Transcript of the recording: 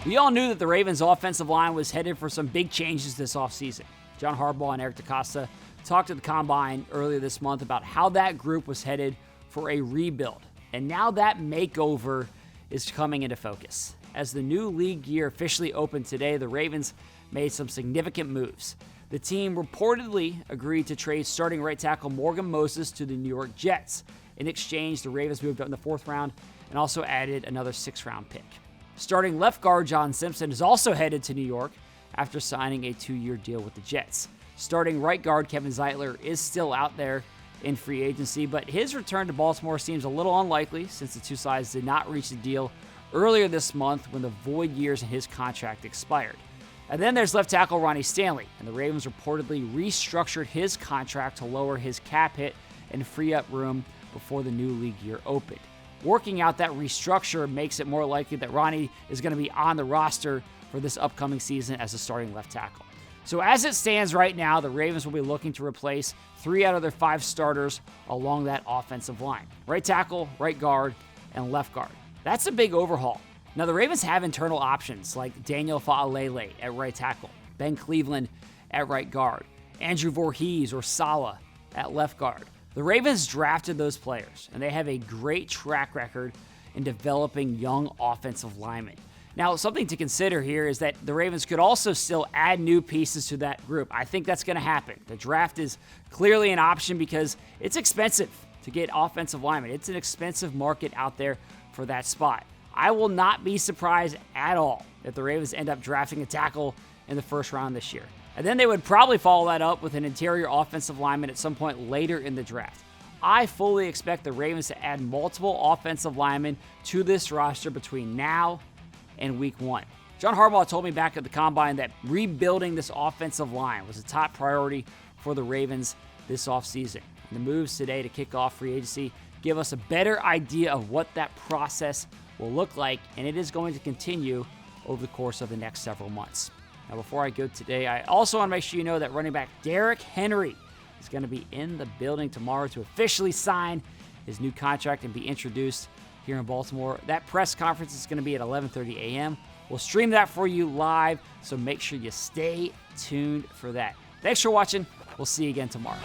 We all knew that the Ravens' offensive line was headed for some big changes this offseason. John Harbaugh and Eric DeCosta talked at the Combine earlier this month about how that group was headed for a rebuild. And now that makeover is coming into focus. As the new league year officially opened today, the Ravens made some significant moves. The team reportedly agreed to trade starting right tackle Morgan Moses to the New York Jets. In exchange, the Ravens moved up in the 4th round and also added another 6th-round pick. Starting left guard John Simpson is also headed to New York after signing a 2-year deal with the Jets. Starting right guard Kevin Zeitler is still out there in free agency, but his return to Baltimore seems a little unlikely since the two sides did not reach a deal earlier this month when the void years in his contract expired. And then there's left tackle Ronnie Stanley, and the Ravens reportedly restructured his contract to lower his cap hit and free up room before the new league year opened. Working out that restructure makes it more likely that Ronnie is going to be on the roster for this upcoming season as a starting left tackle. So as it stands right now, the Ravens will be looking to replace 3 out of their 5 starters along that offensive line. Right tackle, right guard, and left guard. That's a big overhaul. Now, the Ravens have internal options like Daniel Fa'alele at right tackle, Ben Cleveland at right guard, Andrew Voorhees or Saleh at left guard. The Ravens drafted those players, and they have a great track record in developing young offensive linemen. Now, something to consider here is that the Ravens could also still add new pieces to that group. I think that's going to happen. The draft is clearly an option because it's expensive to get offensive linemen. It's an expensive market out there for that spot. I will not be surprised at all if the Ravens end up drafting a tackle in the 1st round this year. And then they would probably follow that up with an interior offensive lineman at some point later in the draft. I fully expect the Ravens to add multiple offensive linemen to this roster between now and week 1. John Harbaugh told me back at the Combine that rebuilding this offensive line was a top priority for the Ravens this offseason. And the moves today to kick off free agency give us a better idea of what that process will look like, and it is going to continue over the course of the next several months. Now, before I go today, I also want to make sure you know that running back Derrick Henry is going to be in the building tomorrow to officially sign his new contract and be introduced here in Baltimore. That press conference is going to be at 11:30 a.m. We'll stream that for you live, so make sure you stay tuned for that. Thanks for watching. We'll see you again tomorrow.